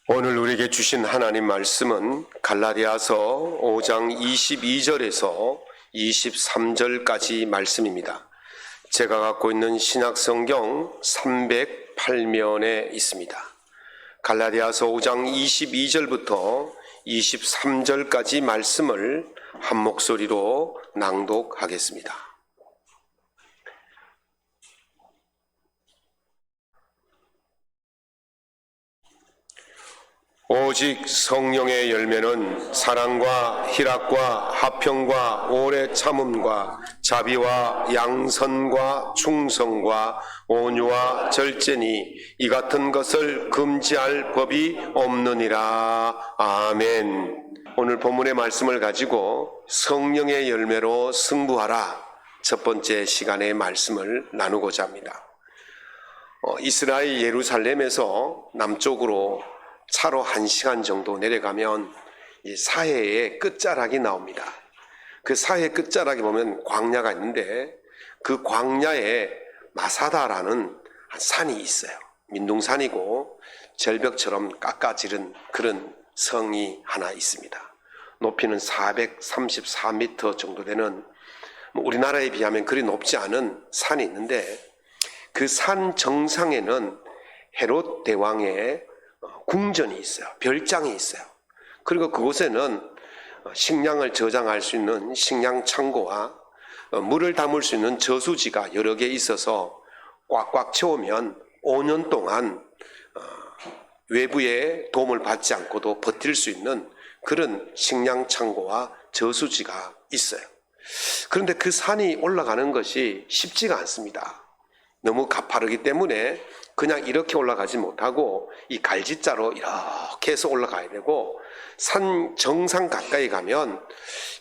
오늘 우리에게 주신 하나님 말씀은 갈라디아서 5장 22절에서 23절까지 말씀입니다. 제가 갖고 있는 신약성경 308면에 있습니다. 갈라디아서 5장 22절부터 23절까지 말씀을 한 목소리로 낭독하겠습니다. 오직 성령의 열매는 사랑과 희락과 화평과 오래 참음과 자비와 양선과 충성과 온유와 절제니 이 같은 것을 금지할 법이 없느니라. 아멘. 오늘 본문의 말씀을 가지고 성령의 열매로 승부하라, 첫 번째 시간의 말씀을 나누고자 합니다. 이스라엘 예루살렘에서 남쪽으로 차로 1시간 정도 내려가면 이 사해의 끝자락이 나옵니다. 그 사해 끝자락에 보면 광야가 있는데 그 광야에 마사다라는 산이 있어요. 민둥산이고 절벽처럼 깎아지른 그런 성이 하나 있습니다. 높이는 434m 정도 되는, 우리나라에 비하면 그리 높지 않은 산이 있는데 그 산 정상에는 헤롯 대왕의 궁전이 있어요. 별장이 있어요. 그리고 그곳에는 식량을 저장할 수 있는 식량 창고와 물을 담을 수 있는 저수지가 여러 개 있어서 꽉꽉 채우면 5년 동안 외부의 도움을 받지 않고도 버틸 수 있는 그런 식량 창고와 저수지가 있어요. 그런데 그 산이 올라가는 것이 쉽지가 않습니다. 너무 가파르기 때문에 그냥 이렇게 올라가지 못하고 이 갈지자로 이렇게 해서 올라가야 되고, 산 정상 가까이 가면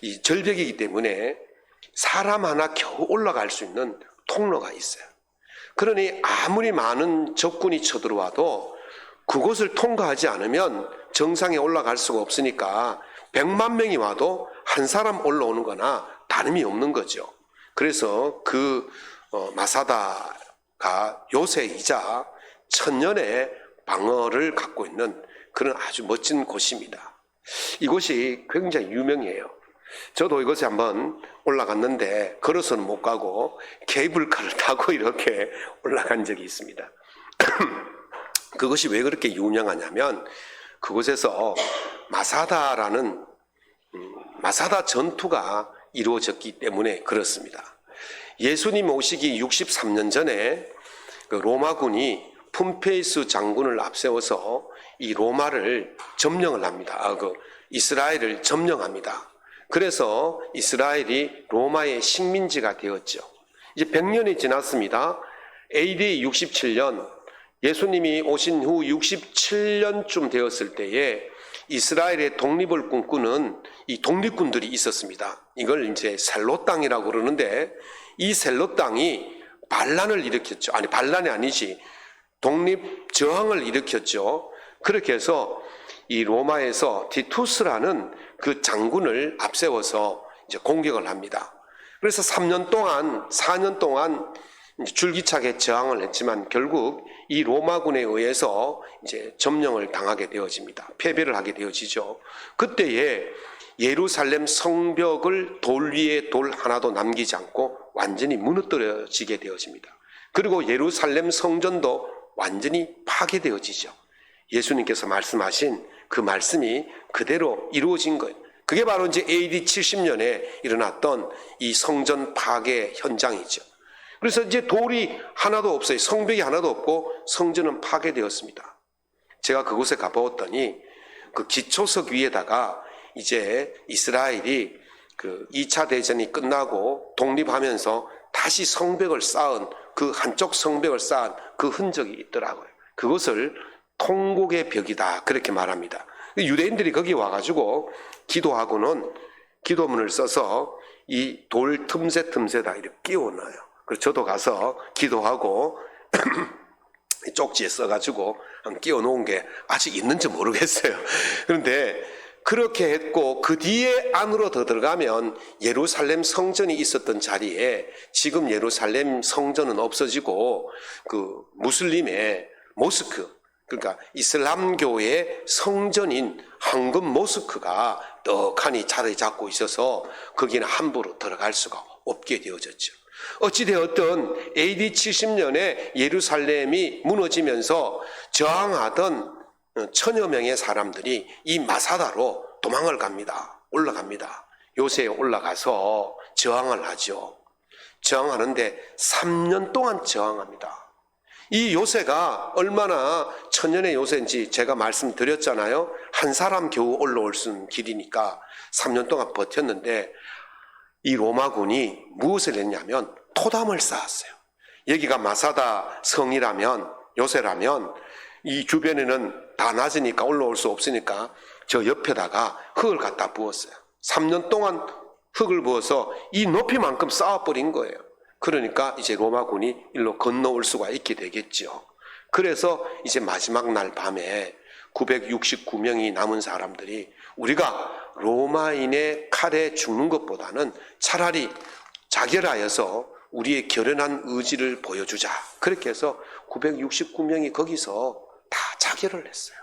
이 절벽이기 때문에 사람 하나 겨우 올라갈 수 있는 통로가 있어요. 그러니 아무리 많은 적군이 쳐들어와도 그곳을 통과하지 않으면 정상에 올라갈 수가 없으니까 100만 명이 와도 한 사람 올라오는 거나 다름이 없는 거죠. 그래서 그 마사다가 요새이자 천년의 방어를 갖고 있는 그런 아주 멋진 곳입니다. 이곳이 굉장히 유명해요. 저도 이곳에 한번 올라갔는데 걸어서는 못 가고 케이블카를 타고 이렇게 올라간 적이 있습니다. 그것이 왜 그렇게 유명하냐면 그곳에서 마사다라는 마사다 전투가 이루어졌기 때문에 그렇습니다. 예수님 오시기 63년 전에 그 로마군이 폼페이스 장군을 앞세워서 이 로마를 점령을 합니다. 이스라엘을 점령합니다. 그래서 이스라엘이 로마의 식민지가 되었죠. 이제 100년이 지났습니다. AD 67년, 예수님이 오신 후 67년쯤 되었을 때에 이스라엘의 독립을 꿈꾸는 이 독립군들이 있었습니다. 이걸 이제 셀롯 땅이라고 그러는데, 이 셀롯 땅이 반란을 일으켰죠. 아니, 반란이 아니지, 독립 저항을 일으켰죠. 그렇게 해서 이 로마에서 티투스라는 그 장군을 앞세워서 이제 공격을 합니다. 그래서 4년 동안 줄기차게 저항을 했지만 결국 이 로마군에 의해서 이제 점령을 당하게 되어집니다. 패배를 하게 되어지죠. 그때에 예루살렘 성벽을 돌 위에 돌 하나도 남기지 않고 완전히 무너뜨려지게 되어집니다. 그리고 예루살렘 성전도 완전히 파괴되어지죠. 예수님께서 말씀하신 그 말씀이 그대로 이루어진 거예요. 그게 바로 이제 AD 70년에 일어났던 이 성전 파괴 현장이죠. 그래서 이제 돌이 하나도 없어요. 성벽이 하나도 없고 성전은 파괴되었습니다. 제가 그곳에 가보았더니 그 기초석 위에다가 이제 이스라엘이 그 2차 대전이 끝나고 독립하면서 다시 성벽을 쌓은 그 한쪽 성벽을 쌓은 그 흔적이 있더라고요. 그것을 통곡의 벽이다, 그렇게 말합니다. 유대인들이 거기 와가지고 기도하고는 기도문을 써서 이 돌 틈새다 이렇게 끼워넣어요. 그래서 저도 가서 기도하고 쪽지에 써가지고 끼워 놓은 게 아직 있는지 모르겠어요. 그런데 그렇게 했고 그 뒤에 안으로 더 들어가면 예루살렘 성전이 있었던 자리에 지금 예루살렘 성전은 없어지고 그 무슬림의 모스크, 그러니까 이슬람교의 성전인 황금 모스크가 떡하니 자리 잡고 있어서 거기는 함부로 들어갈 수가 없게 되어졌죠. 어찌되었든 AD 70년에 예루살렘이 무너지면서 저항하던 천여 명의 사람들이 이 마사다로 도망을 갑니다. 올라갑니다. 요새에 올라가서 저항을 하죠. 저항하는데 3년 동안 저항합니다. 이 요새가 얼마나 천년의 요새인지 제가 말씀드렸잖아요. 한 사람 겨우 올라올 수 있는 길이니까 3년 동안 버텼는데 이 로마군이 무엇을 했냐면 토담을 쌓았어요. 여기가 마사다 성이라면, 요새라면 이 주변에는 다 낮으니까 올라올 수 없으니까 저 옆에다가 흙을 갖다 부었어요. 3년 동안 흙을 부어서 이 높이만큼 쌓아버린 거예요. 그러니까 이제 로마군이 일로 건너올 수가 있게 되겠죠. 그래서 이제 마지막 날 밤에 969명이 남은 사람들이 우리가 로마인의 칼에 죽는 것보다는 차라리 자결하여서 우리의 결연한 의지를 보여주자. 그렇게 해서 969명이 거기서 다 자결을 했어요.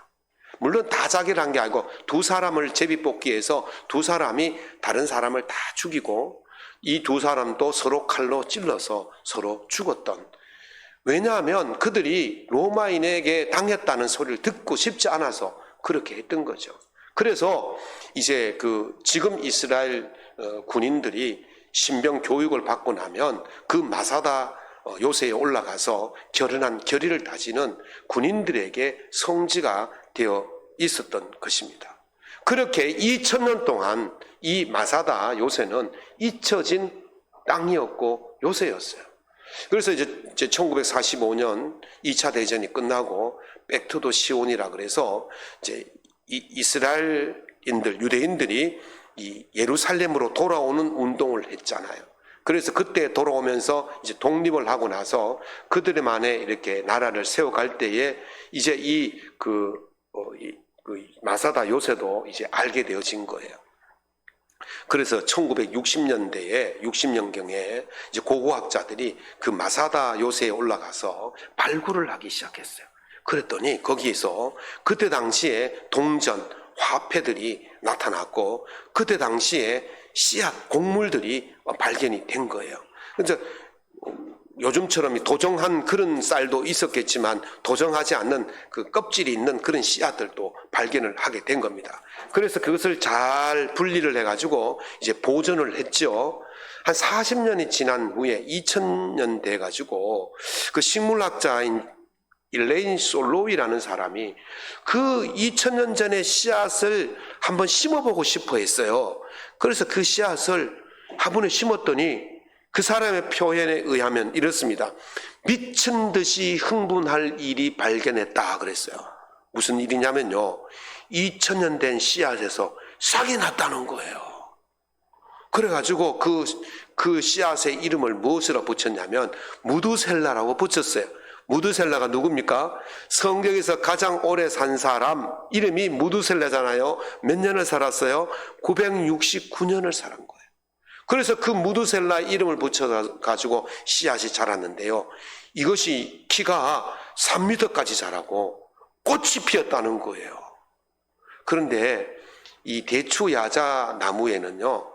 물론 다 자결한 게 아니고 두 사람을 제비뽑기해서 두 사람이 다른 사람을 다 죽이고 이 두 사람도 서로 칼로 찔러서 서로 죽었던. 왜냐하면 그들이 로마인에게 당했다는 소리를 듣고 싶지 않아서 그렇게 했던 거죠. 그래서 이제 지금 이스라엘 군인들이 신병 교육을 받고 나면 그 마사다 요새에 올라가서 결연한 결의를 다지는 군인들에게 성지가 되어 있었던 것입니다. 그렇게 2000년 동안 이 마사다 요새는 잊혀진 땅이었고 요새였어요. 그래서 이제 1945년 2차 대전이 끝나고 백투더 시온이라 그래서 이제 이스라엘인들, 유대인들이 이 예루살렘으로 돌아오는 운동을 했잖아요. 그래서 그때 돌아오면서 이제 독립을 하고 나서 그들만의 이렇게 나라를 세워갈 때에 이제 이 마사다 요새도 이제 알게 되어진 거예요. 그래서 1960년대에 60년경에 이제 고고학자들이 그 마사다 요새에 올라가서 발굴을 하기 시작했어요. 그랬더니 거기에서 그때 당시에 동전, 화폐들이 나타났고 그때 당시에 씨앗, 곡물들이 발견이 된 거예요. 그래서 요즘처럼 도정한 그런 쌀도 있었겠지만 도정하지 않는 그 껍질이 있는 그런 씨앗들도 발견을 하게 된 겁니다. 그래서 그것을 잘 분리를 해가지고 이제 보존을 했죠. 한 40년이 지난 후에 2000년 돼가지고 그 식물학자인 일레인 솔로이라는 사람이 그 2000년 전의 씨앗을 한번 심어보고 싶어 했어요. 그래서 그 씨앗을 화분에 심었더니 그 사람의 표현에 의하면 이렇습니다. 미친 듯이 흥분할 일이 발견했다 그랬어요. 무슨 일이냐면요. 2000년 된 씨앗에서 싹이 났다는 거예요. 그래가지고 그 씨앗의 이름을 무엇으로 붙였냐면 무두셀라라고 붙였어요. 무두셀라가 누굽니까? 성경에서 가장 오래 산 사람 이름이 무두셀라잖아요. 몇 년을 살았어요? 969년을 살은 거예요. 그래서 그 무두셀라 이름을 붙여가지고 씨앗이 자랐는데요. 이것이 키가 3m까지 자라고 꽃이 피었다는 거예요. 그런데 이 대추야자 나무에는요,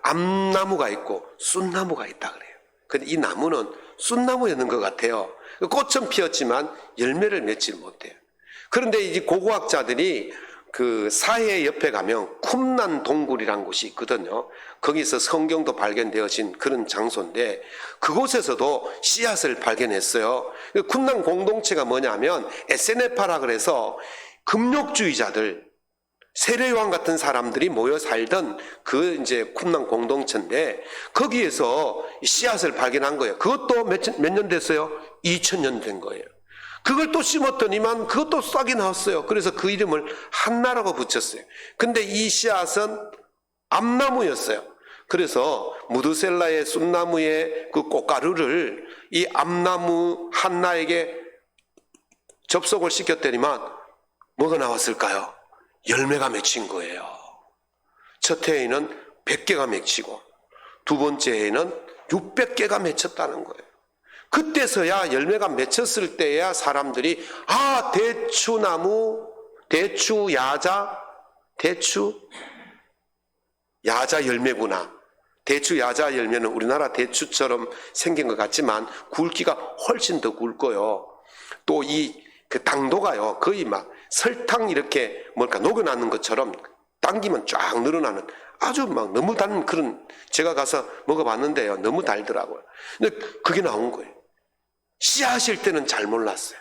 암나무가 있고 쑥나무가 있다 그래요. 근데 이 나무는 쑥나무였는 것 같아요. 꽃은 피었지만 열매를 맺지 못해요. 그런데 이제 고고학자들이 그 사해 옆에 가면 쿰난 동굴이라는 곳이 있거든요. 거기서 성경도 발견되어진 그런 장소인데 그곳에서도 씨앗을 발견했어요. 쿰난 공동체가 뭐냐면 에세네파라 그래서 금욕주의자들, 세례요한 같은 사람들이 모여 살던 그 이제 쿰난 공동체인데 거기에서 씨앗을 발견한 거예요. 그것도 몇 년 됐어요? 2000년 된 거예요. 그걸 또 심었더니만 그것도 싹이 나왔어요. 그래서 그 이름을 한나라고 붙였어요. 근데 이 씨앗은 암나무였어요. 그래서 무드셀라의 쑥나무의 그 꽃가루를 이 암나무 한나에게 접속을 시켰더니만 뭐가 나왔을까요? 열매가 맺힌 거예요. 첫 해에는 100개가 맺히고 두 번째 해에는 600개가 맺혔다는 거예요. 그때서야 열매가 맺혔을 때야 사람들이 아, 대추나무, 대추야자, 야자 열매구나. 대추 야자 열매는 우리나라 대추처럼 생긴 것 같지만 굵기가 훨씬 더 굵고요. 또 그 당도가요, 거의 막 설탕 이렇게 녹여놨는 것처럼 당기면 쫙 늘어나는 아주 막 너무 단 그런, 제가 가서 먹어봤는데요, 너무 달더라고요. 근데 그게 나온 거예요. 씨앗일 때는 잘 몰랐어요.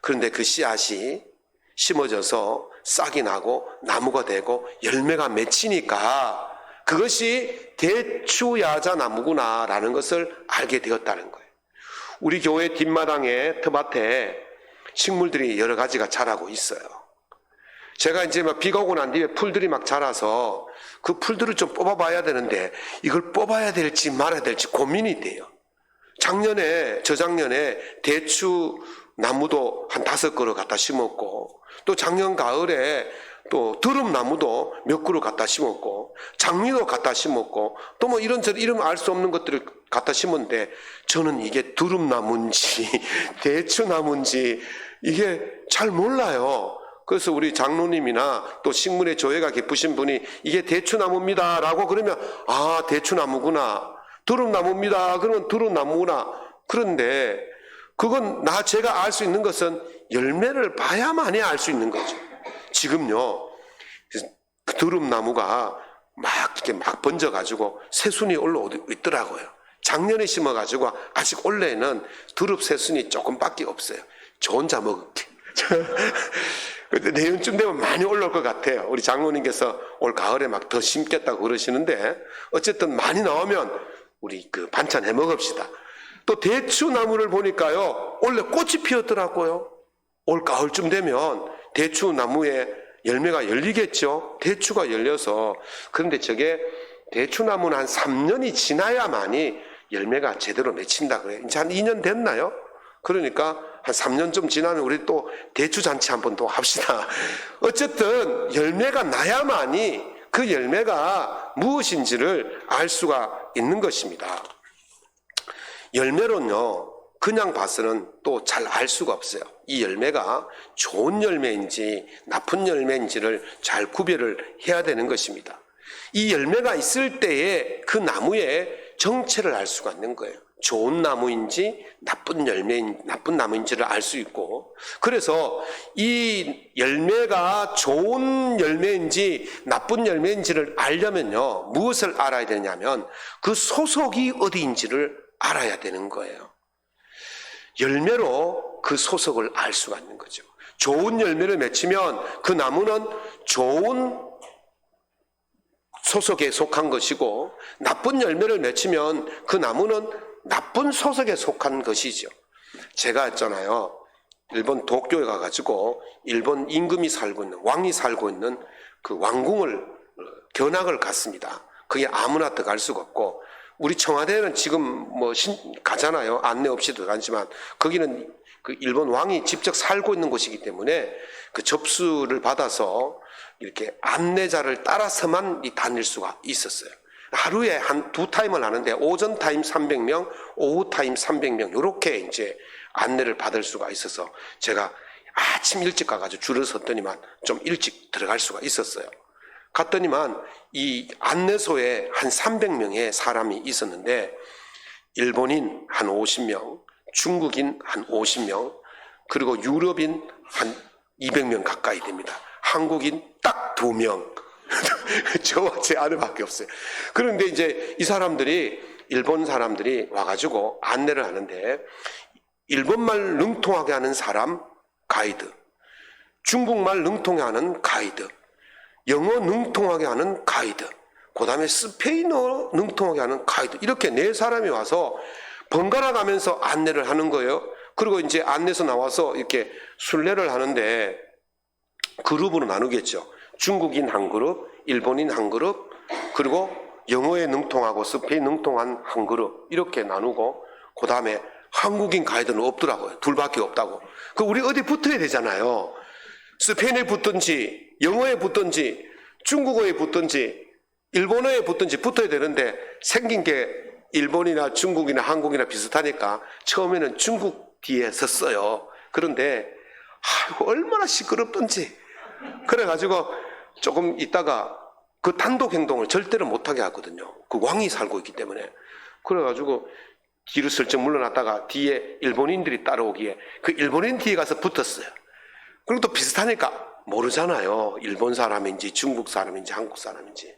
그런데 그 씨앗이 심어져서 싹이 나고 나무가 되고 열매가 맺히니까 그것이 대추야자 나무구나라는 것을 알게 되었다는 거예요. 우리 교회 뒷마당에 텃밭에 식물들이 여러 가지가 자라고 있어요. 제가 이제 막 비가 오고 난 뒤에 풀들이 막 자라서 그 풀들을 좀 뽑아봐야 되는데 이걸 뽑아야 될지 말아야 될지 고민이 돼요. 저작년에 대추 나무도 한 5그루 갖다 심었고, 또 작년 가을에 또 드릅나무도 몇 그루 갖다 심었고, 장미도 갖다 심었고, 또 뭐 이런저런 이름 알 수 없는 것들을 갖다 심었는데, 저는 이게 드릅나무인지 대추나무인지 이게 잘 몰라요. 그래서 우리 장로님이나 또 식물의 조예가 깊으신 분이 이게 대추나무입니다 라고 그러면 아, 대추나무구나. 드릅나무입니다. 그러면 드릅나무구나. 그런데 그건 제가 알 수 있는 것은 열매를 봐야만이 알 수 있는 거죠. 지금요, 그 드릅나무가 이렇게 막 번져가지고 새순이 올라오고 있더라고요. 작년에 심어가지고 아직 올해는 드릅 새순이 조금밖에 없어요. 저 혼자 먹을게. 내년쯤 되면 많이 올라올 것 같아요. 우리 장로님께서 올 가을에 막 더 심겠다고 그러시는데, 어쨌든 많이 나오면 우리 그 반찬 해 먹읍시다. 또 대추나무를 보니까요, 원래 꽃이 피었더라고요. 올 가을쯤 되면 대추나무에 열매가 열리겠죠. 대추가 열려서. 그런데 저게 대추나무는 한 3년이 지나야만이 열매가 제대로 맺힌다 그래요. 이제 한 2년 됐나요? 그러니까 한 3년쯤 지나면 우리 또 대추잔치 한번 또 합시다. 어쨌든 열매가 나야만이 그 열매가 무엇인지를 알 수가 있는 것입니다. 열매로는요, 그냥 봐서는 또 잘 알 수가 없어요. 이 열매가 좋은 열매인지 나쁜 열매인지를 잘 구별을 해야 되는 것입니다. 이 열매가 있을 때에 그 나무의 정체를 알 수가 있는 거예요. 좋은 나무인지 나쁜 나무인지를 알 수 있고, 그래서 이 열매가 좋은 열매인지 나쁜 열매인지를 알려면요, 무엇을 알아야 되냐면 그 소속이 어디인지를 알아야 되는 거예요. 열매로 그 소속을 알 수가 있는 거죠. 좋은 열매를 맺히면 그 나무는 좋은 소속에 속한 것이고, 나쁜 열매를 맺히면 그 나무는 나쁜 소속에 속한 것이죠. 제가 했잖아요, 일본 도쿄에 가가지고 일본 임금이 살고 있는, 왕이 살고 있는 그 왕궁을 견학을 갔습니다. 그게 아무나 들어갈 수가 없고, 우리 청와대는 지금 가잖아요. 안내 없이 들어가지만 거기는 그 일본 왕이 직접 살고 있는 곳이기 때문에 그 접수를 받아서 이렇게 안내자를 따라서만 다닐 수가 있었어요. 하루에 한 2타임을 하는데 오전 타임 300명, 오후 타임 300명 이렇게 이제 안내를 받을 수가 있어서 제가 아침 일찍 가가지고 줄을 섰더니만 좀 일찍 들어갈 수가 있었어요. 갔더니만 이 안내소에 한 300명의 사람이 있었는데, 일본인 한 50명, 중국인 한 50명, 그리고 유럽인 한 200명 가까이 됩니다. 한국인 딱 2명. 저와 제 아내밖에 없어요. 그런데 이제 이 사람들이, 일본 사람들이 와가지고 안내를 하는데, 일본말 능통하게 하는 사람 가이드, 중국말 능통하게 하는 가이드, 영어 능통하게 하는 가이드, 그 다음에 스페인어 능통하게 하는 가이드, 이렇게 4사람이 와서 번갈아 가면서 안내를 하는 거예요. 그리고 이제 안내서 나와서 이렇게 순례를 하는데 그룹으로 나누겠죠. 중국인 한 그룹, 일본인 한 그룹, 그리고 영어에 능통하고 스페인 능통한 한 그룹, 이렇게 나누고, 그 다음에 한국인 가이드는 없더라고요. 둘밖에 없다고. 그 우리 어디 붙어야 되잖아요. 스페인에 붙든지 영어에 붙든지 중국어에 붙든지 일본어에 붙든지 붙어야 되는데 생긴 게 일본이나 중국이나 한국이나 비슷하니까 처음에는 중국 뒤에 섰어요. 그런데 아이고 얼마나 시끄럽던지. 그래가지고 조금 있다가 그 단독 행동을 절대로 못하게 하거든요. 그 왕이 살고 있기 때문에. 그래가지고 뒤로 슬쩍 물러났다가 뒤에 일본인들이 따라오기에 그 일본인 뒤에 가서 붙었어요. 그리고 또 비슷하니까 모르잖아요. 일본 사람인지 중국 사람인지 한국 사람인지.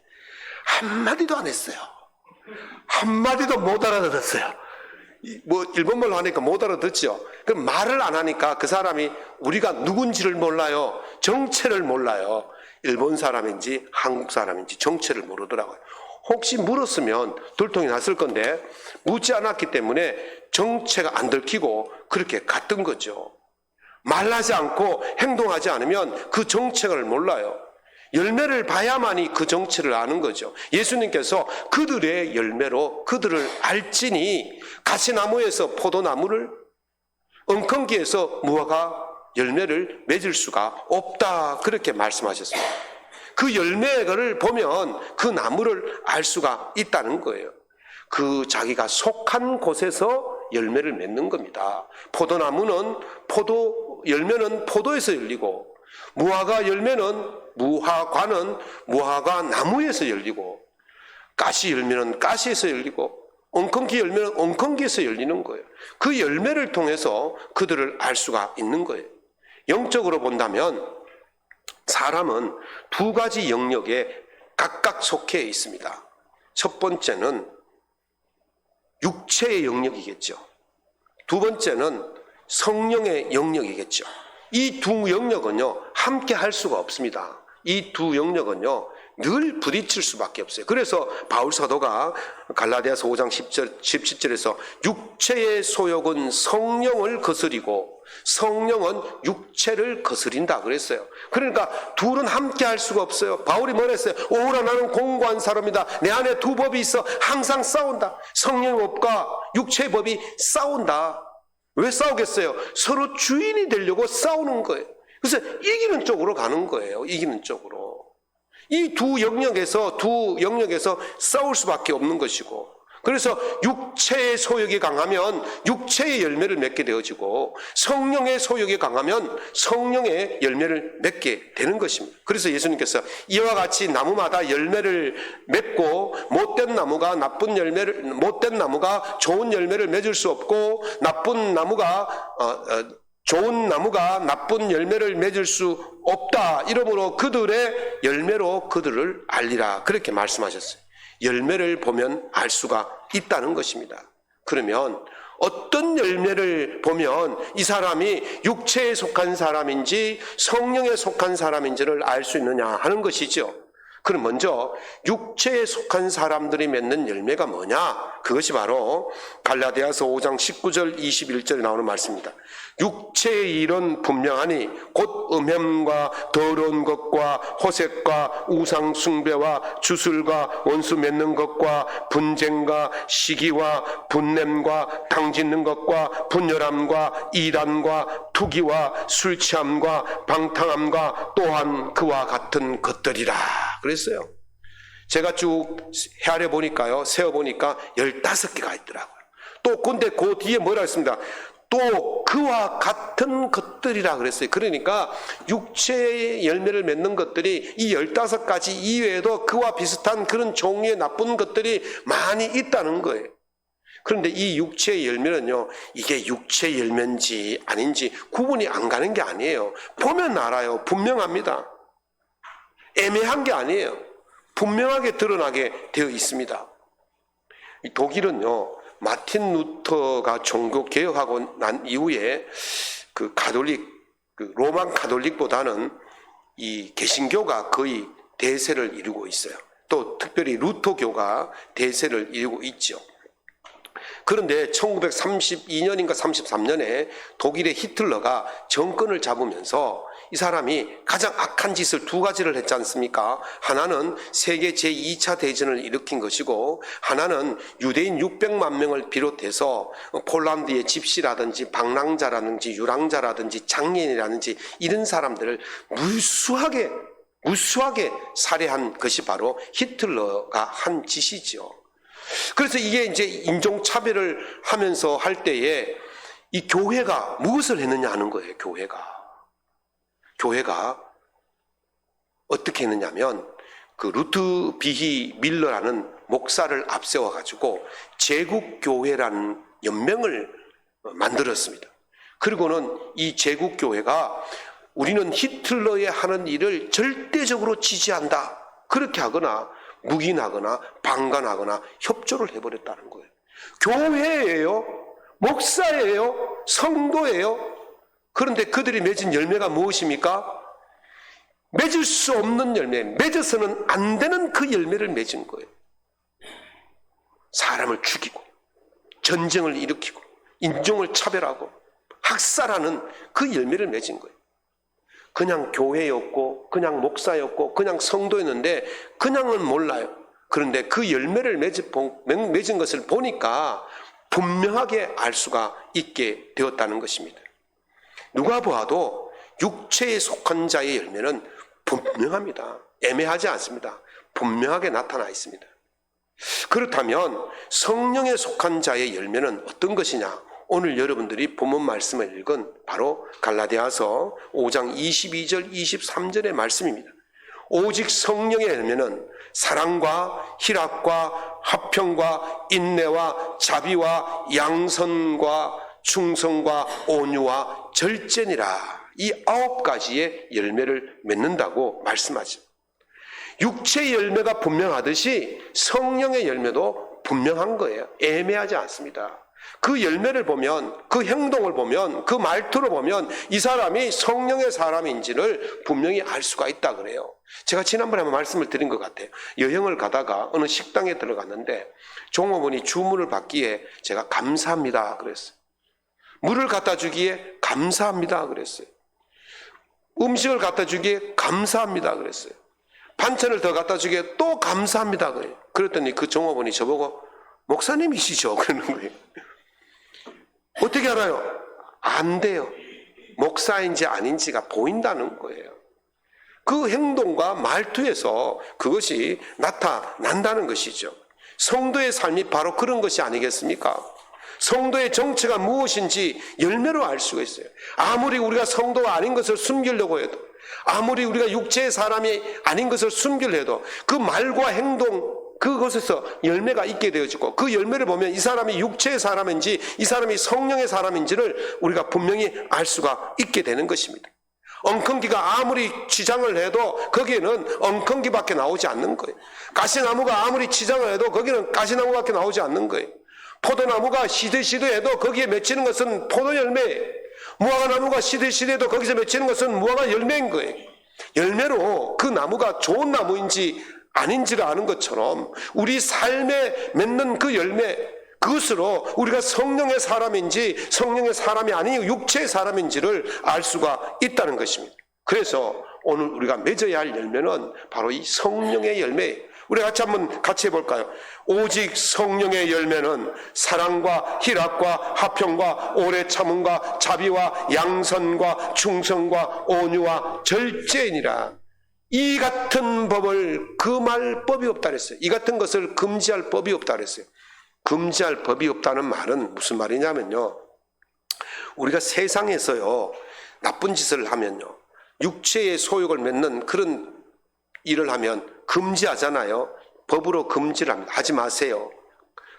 한마디도 안 했어요. 한마디도 못 알아들었어요. 뭐 일본말로 하니까 못 알아듣죠. 그럼 말을 안 하니까 그 사람이 우리가 누군지를 몰라요. 정체를 몰라요. 일본 사람인지 한국 사람인지 정체를 모르더라고요. 혹시 물었으면 돌통이 났을 건데 묻지 않았기 때문에 정체가 안 들키고 그렇게 갔던 거죠. 말하지 않고 행동하지 않으면 그 정체를 몰라요. 열매를 봐야만이 그 정체를 아는 거죠. 예수님께서 그들의 열매로 그들을 알지니 가시나무에서 포도나무를 엉겅기에서 무화과 열매를 맺을 수가 없다. 그렇게 말씀하셨습니다. 그 열매를 보면 그 나무를 알 수가 있다는 거예요. 그 자기가 속한 곳에서 열매를 맺는 겁니다. 포도나무는 열매는 포도에서 열리고 무화과 열매는 무화과는 무화과 나무에서 열리고 가시 열매는 가시에서 열리고 엉겅기 열매는 엉겅기에서 열리는 거예요. 그 열매를 통해서 그들을 알 수가 있는 거예요. 영적으로 본다면 사람은 두 가지 영역에 각각 속해 있습니다. 첫 번째는 육체의 영역이겠죠. 두 번째는 성령의 영역이겠죠. 이 두 영역은요 함께 할 수가 없습니다. 이 두 영역은요 늘 부딪힐 수밖에 없어요. 그래서 바울 사도가 갈라디아서 5장 17절에서 육체의 소욕은 성령을 거스리고 성령은 육체를 거스린다 그랬어요. 그러니까 둘은 함께 할 수가 없어요. 바울이 뭐랬어요? 오라 나는 공고한 사람이다. 내 안에 두 법이 있어 항상 싸운다. 성령의 법과 육체의 법이 싸운다. 왜 싸우겠어요? 서로 주인이 되려고 싸우는 거예요. 그래서 이기는 쪽으로 가는 거예요. 이기는 쪽으로. 이 두 영역에서 싸울 수밖에 없는 것이고, 그래서 육체의 소욕이 강하면 육체의 열매를 맺게 되어지고 성령의 소욕이 강하면 성령의 열매를 맺게 되는 것입니다. 그래서 예수님께서 이와 같이 나무마다 열매를 맺고 못된 나무가 좋은 열매를 맺을 수 없고 좋은 나무가 나쁜 열매를 맺을 수 없다. 이러므로 그들의 열매로 그들을 알리라. 그렇게 말씀하셨어요. 열매를 보면 알 수가 있다는 것입니다. 그러면 어떤 열매를 보면 이 사람이 육체에 속한 사람인지 성령에 속한 사람인지를 알 수 있느냐 하는 것이죠. 그럼 먼저 육체에 속한 사람들이 맺는 열매가 뭐냐? 그것이 바로 갈라디아서 5장 19절 21절에 나오는 말씀입니다. 육체의 일은 분명하니 곧 음행과 더러운 것과 호색과 우상 숭배와 주술과 원수 맺는 것과 분쟁과 시기와 분냄과 당짓는 것과 분열함과 이단과 투기와 술 취함과 방탕함과 또한 그와 같은 것들이라 그랬어요. 제가 쭉 헤아려 보니까요, 세어 보니까 15개가 있더라고요. 또 근데 그 뒤에 뭐라 했습니다. 또 그와 같은 것들이라 그랬어요. 그러니까 육체의 열매를 맺는 것들이 이 15가지 이외에도 그와 비슷한 그런 종류의 나쁜 것들이 많이 있다는 거예요. 그런데 이 육체의 열매는요, 이게 육체의 열매인지 아닌지 구분이 안 가는 게 아니에요. 보면 알아요. 분명합니다. 애매한 게 아니에요. 분명하게 드러나게 되어 있습니다. 독일은요, 마틴 루터가 종교 개혁하고 난 이후에 그 로만 가톨릭보다는 이 개신교가 거의 대세를 이루고 있어요. 또 특별히 루터교가 대세를 이루고 있죠. 그런데 1932년인가 33년에 독일의 히틀러가 정권을 잡으면서 이 사람이 가장 악한 짓을 두 가지를 했지 않습니까? 하나는 세계 제2차 대전을 일으킨 것이고 하나는 유대인 600만 명을 비롯해서 폴란드의 집시라든지 방랑자라든지 유랑자라든지 장애인이라든지 이런 사람들을 무수하게 살해한 것이 바로 히틀러가 한 짓이죠. 그래서 이게 이제 인종차별을 하면서 할 때에 이 교회가 무엇을 했느냐 하는 거예요. 교회가 어떻게 했느냐면 그 루트 비히 밀러라는 목사를 앞세워 가지고 제국교회라는 연맹을 만들었습니다. 그리고는 이 제국교회가 우리는 히틀러의 하는 일을 절대적으로 지지한다, 그렇게 하거나 묵인하거나 방관하거나 협조를 해버렸다는 거예요. 교회예요, 목사예요, 성도예요. 그런데 그들이 맺은 열매가 무엇입니까? 맺을 수 없는 열매, 맺어서는 안 되는 그 열매를 맺은 거예요. 사람을 죽이고 전쟁을 일으키고 인종을 차별하고 학살하는 그 열매를 맺은 거예요. 그냥 교회였고 그냥 목사였고 그냥 성도였는데 그냥은 몰라요. 그런데 그 열매를 맺은 것을 보니까 분명하게 알 수가 있게 되었다는 것입니다. 누가 보아도 육체에 속한 자의 열매는 분명합니다. 애매하지 않습니다. 분명하게 나타나 있습니다. 그렇다면 성령에 속한 자의 열매는 어떤 것이냐? 오늘 여러분들이 본문 말씀을 읽은 바로 갈라디아서 5장 22절 23절의 말씀입니다. 오직 성령의 열매는 사랑과 희락과 화평과 인내와 자비와 양선과 충성과 온유와 절제니라. 이 9가지의 열매를 맺는다고 말씀하죠. 육체의 열매가 분명하듯이 성령의 열매도 분명한 거예요. 애매하지 않습니다. 그 열매를 보면, 그 행동을 보면, 그 말투를 보면 이 사람이 성령의 사람인지를 분명히 알 수가 있다 그래요. 제가 지난번에 한번 말씀을 드린 것 같아요. 여행을 가다가 어느 식당에 들어갔는데 종업원이 주문을 받기에 제가 감사합니다 그랬어요. 물을 갖다 주기에 감사합니다 그랬어요. 음식을 갖다 주기에 감사합니다 그랬어요. 반찬을 더 갖다 주기에 또 감사합니다 그래요. 그랬더니 그 종업원이 저보고 목사님이시죠? 그러는 거예요. 어떻게 알아요? 안 돼요. 목사인지 아닌지가 보인다는 거예요. 그 행동과 말투에서 그것이 나타난다는 것이죠. 성도의 삶이 바로 그런 것이 아니겠습니까? 성도의 정체가 무엇인지 열매로 알 수가 있어요. 아무리 우리가 성도가 아닌 것을 숨기려고 해도, 아무리 우리가 육체의 사람이 아닌 것을 숨기려 해도 그 말과 행동, 그것에서 열매가 있게 되어지고 그 열매를 보면 이 사람이 육체의 사람인지 이 사람이 성령의 사람인지를 우리가 분명히 알 수가 있게 되는 것입니다. 엉겅기가 아무리 치장을 해도 거기에는 엉겅기밖에 나오지 않는 거예요. 가시나무가 아무리 치장을 해도 거기는 가시나무밖에 나오지 않는 거예요. 포도나무가 시들시들해도 거기에 맺히는 것은 포도 열매예요. 무화과나무가 시들시들해도 거기서 맺히는 것은 무화과 열매인 거예요. 열매로 그 나무가 좋은 나무인지 아닌지를 아는 것처럼 우리 삶에 맺는 그 열매, 그것으로 우리가 성령의 사람인지 성령의 사람이 아닌 육체의 사람인지를 알 수가 있다는 것입니다. 그래서 오늘 우리가 맺어야 할 열매는 바로 이 성령의 열매예요. 우리 같이 해볼까요? 오직 성령의 열매는 사랑과 희락과 화평과 오래 참음과 자비와 양선과 충성과 온유와 절제니라. 이 같은 법을 금할 법이 없다 그랬어요. 이 같은 것을 금지할 법이 없다 그랬어요. 금지할 법이 없다는 말은 무슨 말이냐면요, 우리가 세상에서요 나쁜 짓을 하면요, 육체의 소욕을 맺는 그런 일을 하면 금지하잖아요. 법으로 금지를 합니다. 하지 마세요.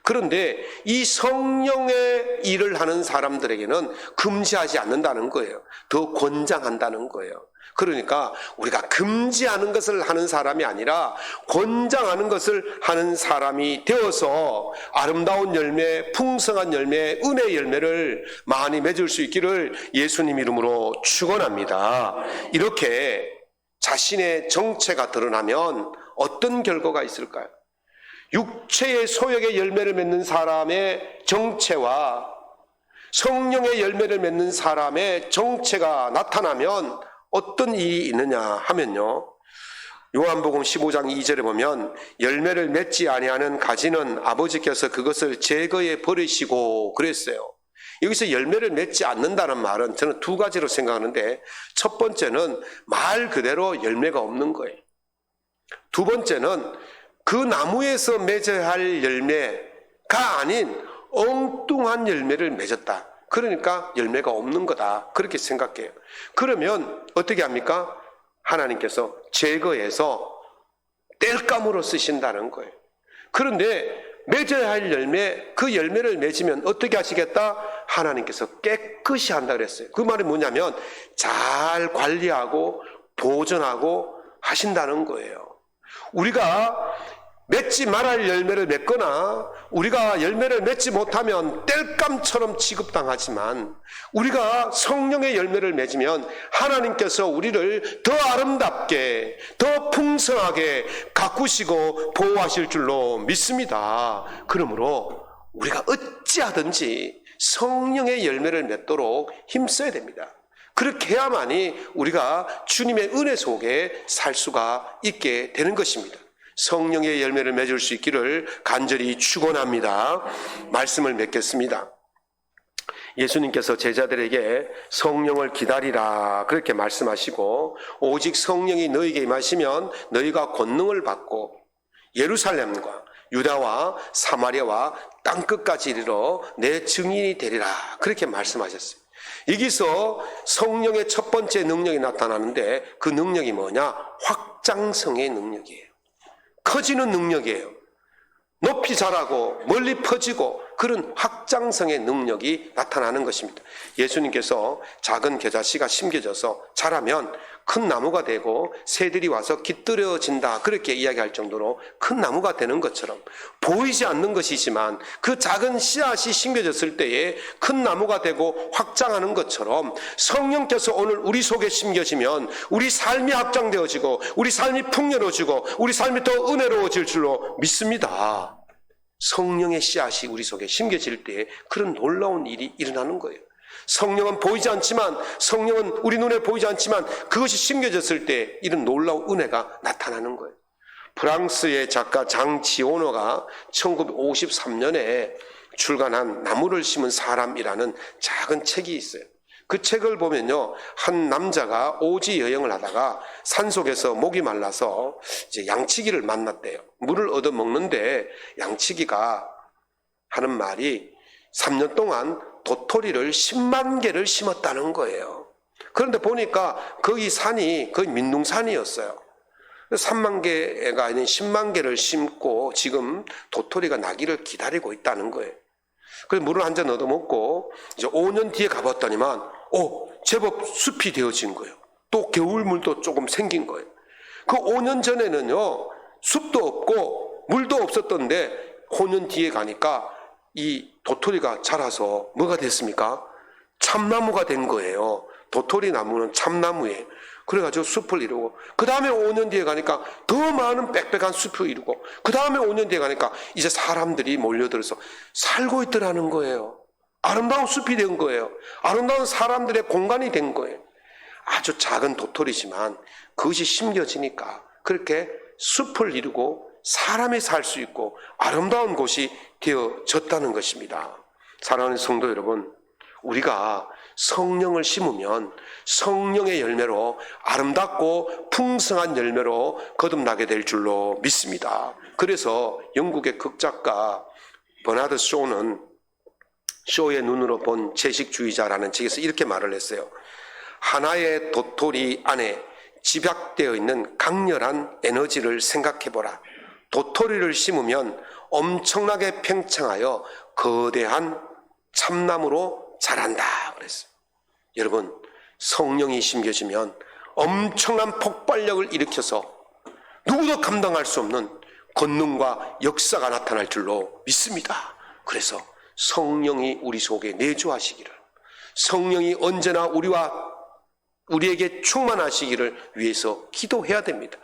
그런데 이 성령의 일을 하는 사람들에게는 금지하지 않는다는 거예요. 더 권장한다는 거예요. 그러니까 우리가 금지하는 것을 하는 사람이 아니라 권장하는 것을 하는 사람이 되어서 아름다운 열매, 풍성한 열매, 은혜의 열매를 많이 맺을 수 있기를 예수님 이름으로 축원합니다. 이렇게 자신의 정체가 드러나면 어떤 결과가 있을까요? 육체의 소욕의 열매를 맺는 사람의 정체와 성령의 열매를 맺는 사람의 정체가 나타나면 어떤 일이 있느냐 하면요, 요한복음 15장 2절에 보면 열매를 맺지 아니하는 가지는 아버지께서 그것을 제거해 버리시고 그랬어요. 여기서 열매를 맺지 않는다는 말은 저는 두 가지로 생각하는데, 첫 번째는 말 그대로 열매가 없는 거예요. 두 번째는 그 나무에서 맺어야 할 열매가 아닌 엉뚱한 열매를 맺었다. 그러니까 열매가 없는 거다. 그렇게 생각해요. 그러면 어떻게 합니까? 하나님께서 제거해서 땔감으로 쓰신다는 거예요. 그런데 맺어야 할 열매, 그 열매를 맺으면 어떻게 하시겠다? 하나님께서 깨끗이 한다 그랬어요. 그 말이 뭐냐면 잘 관리하고 보존하고 하신다는 거예요. 우리가 맺지 말할 열매를 맺거나 우리가 열매를 맺지 못하면 땔감처럼 취급당하지만 우리가 성령의 열매를 맺으면 하나님께서 우리를 더 아름답게 더 풍성하게 가꾸시고 보호하실 줄로 믿습니다. 그러므로 우리가 어찌하든지 성령의 열매를 맺도록 힘써야 됩니다. 그렇게 해야만이 우리가 주님의 은혜 속에 살 수가 있게 되는 것입니다. 성령의 열매를 맺을 수 있기를 간절히 축원합니다. 말씀을 맺겠습니다. 예수님께서 제자들에게 성령을 기다리라 그렇게 말씀하시고 오직 성령이 너희에게 임하시면 너희가 권능을 받고 예루살렘과 유다와 사마리아와 땅끝까지 이르러 내 증인이 되리라 그렇게 말씀하셨어요. 여기서 성령의 첫 번째 능력이 나타나는데 그 능력이 뭐냐? 확장성의 능력이에요. 커지는 능력이에요. 높이 자라고 멀리 퍼지고 그런 확장성의 능력이 나타나는 것입니다. 예수님께서 작은 겨자씨가 심겨져서 자라면 큰 나무가 되고 새들이 와서 깃들여진다 그렇게 이야기할 정도로 큰 나무가 되는 것처럼 보이지 않는 것이지만 그 작은 씨앗이 심겨졌을 때에 큰 나무가 되고 확장하는 것처럼 성령께서 오늘 우리 속에 심겨지면 우리 삶이 확장되어지고 우리 삶이 풍요로워지고 우리 삶이 더 은혜로워질 줄로 믿습니다. 성령의 씨앗이 우리 속에 심겨질 때에 그런 놀라운 일이 일어나는 거예요. 성령은 보이지 않지만 성령은 우리 눈에 보이지 않지만 그것이 심겨졌을 때 이런 놀라운 은혜가 나타나는 거예요. 프랑스의 작가 장지오노가 1953년에 출간한 나무를 심은 사람이라는 작은 책이 있어요. 그 책을 보면요, 한 남자가 오지 여행을 하다가 산속에서 목이 말라서 이제 양치기를 만났대요. 물을 얻어 먹는데 양치기가 하는 말이 3년 동안 도토리를 10만 개를 심었다는 거예요. 그런데 보니까 거기 산이 거의 민둥산이었어요. 3만 개가 아닌 10만 개를 심고 지금 도토리가 나기를 기다리고 있다는 거예요. 그래서 물을 한 잔 얻어먹고 이제 5년 뒤에 가봤더니만 제법 숲이 되어진 거예요. 또 겨울물도 조금 생긴 거예요. 그 5년 전에는요 숲도 없고 물도 없었던데 5년 뒤에 가니까 이 도토리가 자라서 뭐가 됐습니까? 참나무가 된 거예요. 도토리 나무는 참나무예요. 그래가지고 숲을 이루고 그 다음에 5년 뒤에 가니까 더 많은 빽빽한 숲을 이루고 그 다음에 5년 뒤에 가니까 이제 사람들이 몰려들어서 살고 있더라는 거예요. 아름다운 숲이 된 거예요. 아름다운 사람들의 공간이 된 거예요. 아주 작은 도토리지만 그것이 심겨지니까 그렇게 숲을 이루고 사람이 살 수 있고 아름다운 곳이 되어졌다는 것입니다. 사랑하는 성도 여러분, 우리가 성령을 심으면 성령의 열매로 아름답고 풍성한 열매로 거듭나게 될 줄로 믿습니다. 그래서 영국의 극작가 버나드 쇼는 쇼의 눈으로 본 채식주의자라는 책에서 이렇게 말을 했어요. 하나의 도토리 안에 집약되어 있는 강렬한 에너지를 생각해보라. 도토리를 심으면 엄청나게 팽창하여 거대한 참나무로 자란다 그랬어요. 여러분, 성령이 심겨지면 엄청난 폭발력을 일으켜서 누구도 감당할 수 없는 권능과 역사가 나타날 줄로 믿습니다. 그래서 성령이 우리 속에 내주하시기를, 성령이 언제나 우리에게 충만하시기를 위해서 기도해야 됩니다.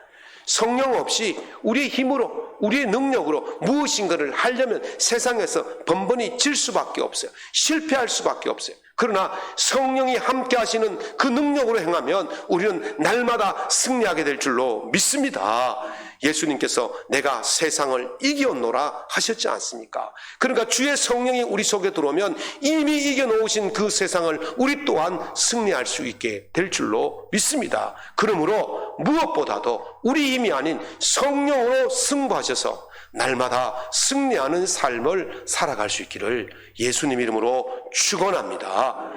성령 없이 우리의 힘으로 우리의 능력으로 무엇인가를 하려면 세상에서 번번이 질 수밖에 없어요. 실패할 수밖에 없어요. 그러나 성령이 함께 하시는 그 능력으로 행하면 우리는 날마다 승리하게 될 줄로 믿습니다. 예수님께서 내가 세상을 이겨노라 하셨지 않습니까? 그러니까 주의 성령이 우리 속에 들어오면 이미 이겨놓으신 그 세상을 우리 또한 승리할 수 있게 될 줄로 믿습니다. 그러므로 무엇보다도 우리 힘이 아닌 성령으로 승부하셔서 날마다 승리하는 삶을 살아갈 수 있기를 예수님 이름으로 축원합니다.